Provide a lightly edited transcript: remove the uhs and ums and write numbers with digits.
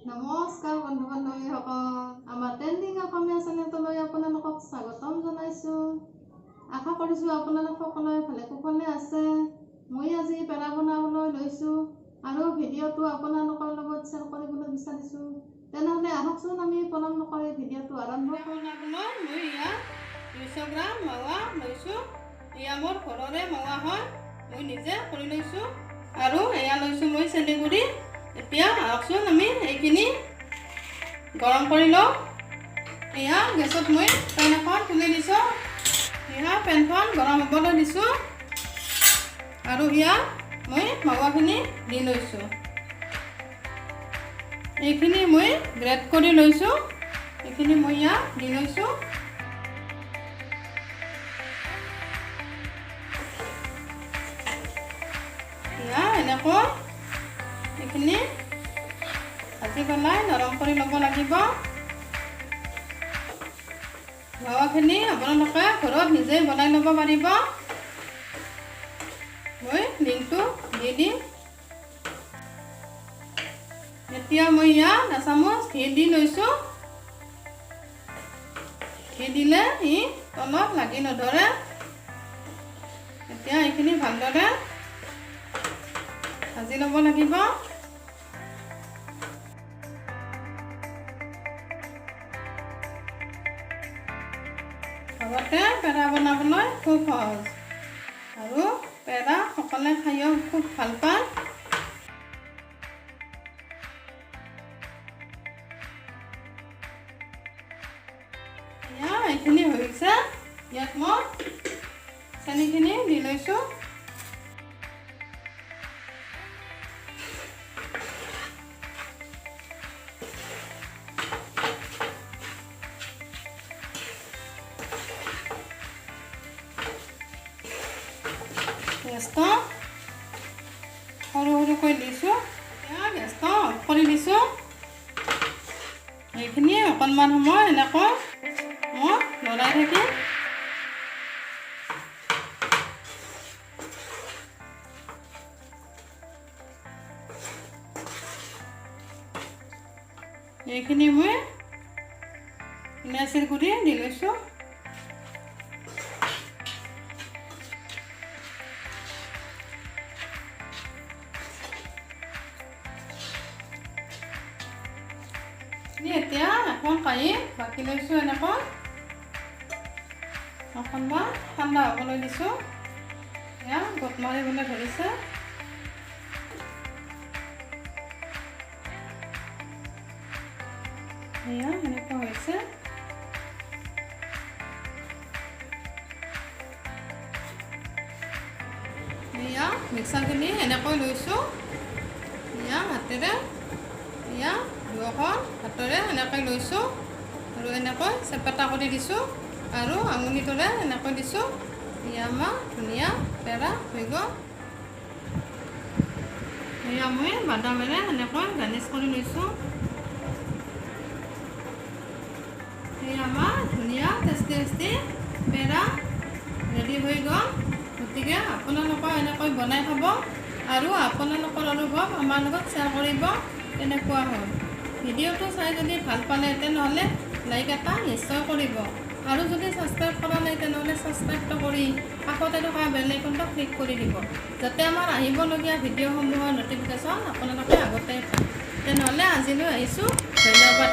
নমস্কাৰ বন্ধু বান্ধৱীসকল, আমাৰ ট্ৰেণ্ডিং অসমীয়া চেনেলটোলৈ আপোনালোকক স্বাগতম জনাইছোঁ। আশা কৰিছোঁ আপোনালোক সকলোৱে ভালে কুশলে আছে। মই আজি পেৰা বনাবলৈ লৈছোঁ আৰু ভিডিঅ'টো আপোনালোকৰ লগত শ্বেয়াৰ কৰিবলৈ বিচাৰিছোঁ। তেনেহ'লে আহকচোন আমি পলম নকৰি ভিডিঅ'টো আৰম্ভ কৰিবলৈ। মই ইয়াত 200 গ্ৰাম মাৱা লৈছোঁ। এয়া মোৰ ঘৰৰে মাৱা হয়, মই নিজে কৰি লৈছোঁ। আৰু এয়া লৈছোঁ মই চেনিগুড়ি। এতিয়া আহকচোন আমি এইখিনি গৰম কৰি লওঁ। এয়া গেছত মই পেন এখন তুলি দিছোঁ। এয়া পেনখন গৰম হ'বলৈ দিছোঁ আৰু ইয়াত মই মাৱাখিনি দি লৈছোঁ। এইখিনি মই গ্ৰেট কৰি লৈছোঁ। এইখিনি মই ইয়াত দি লৈছোঁ। এয়া এনেকৈ এইখিনি ভাজি পেলাই নৰম কৰি ল'ব লাগিব। মাৱাখিনি আপোনালোকে ঘৰত নিজেই বনাই ল'ব পাৰিব। মই লিংকটো দি দিম। এতিয়া মই ইয়াত এচামুচ ঘি দি লৈছোঁ। ঘি দিলে ই তলত লাগি নধৰে। এতিয়া এইখিনি ভালদৰে ভাজি ল'ব লাগিব। ঘৰতে পেৰা বনাবলৈ খুব সহজ আৰু পেৰা সকলোৱে খায়ো খুব ভাল পায়। এয়া এইখিনি হৈছে। ইয়াত মই চেনিখিনি দি লৈছোঁ। গেছটো সৰু সৰুকৈ দিছোঁ। এতিয়া গেছটো অফ কৰি দিছোঁ। এইখিনি অকণমান সময় এনেকৈ মই লৰাই থাকিম। এইখিনি মই ইলাচীৰ গুড়ি দি লৈছোঁ। এতিয়া এখন কাঁহী বাকি লৈছোঁ। এনেকৈ অকণমান ঠাণ্ডা হ'বলৈ দিছোঁ। এয়া গোট মাৰিবলৈ ধৰিছে। এয়া এনেকুৱা হৈছে। এয়া মিক্সাৰখিনি এনেকৈ লৈছোঁ। এয়া হাতেৰে এয়া দুয়োখন হাতেৰে এনেকৈ লৈছোঁ আৰু এনেকৈ চেপেটা কৰি দিছোঁ আৰু আঙুলিটোৰে এনেকৈ দিছোঁ। এয়া আমাৰ ধুনীয়া পেৰা হৈ গ'ল। এয়া মই বাদামেৰে এনেকৈ গাৰ্নিছ কৰি লৈছোঁ। এয়া আমাৰ ধুনীয়া টেষ্টি পেৰা ৰেডি হৈ গ'ল। গতিকে আপোনালোকেও এনেকৈ বনাই খাব আৰু আপোনালোকৰ অনুভৱ আমাৰ লগত শ্বেয়াৰ কৰিব কেনেকুৱা হ'ল। ভিডিঅ'টো চাই যদি ভাল পালে তেনেহ'লে লাইক এটা নিশ্চয় কৰিব আৰু যদি ছাবস্ক্ৰাইব কৰা নাই তেনেহ'লে ছাবস্ক্ৰাইবটো কৰি কাষতে থকা বেল আইকনটো ক্লিক কৰি দিব, যাতে আমাৰ আহিবলগীয়া ভিডিঅ'সমূহৰ ন'টিফিকেশ্যন আপোনালোকে আগতে পায়। তেনেহ'লে আজিলৈ আহিছোঁ। ধন্যবাদ।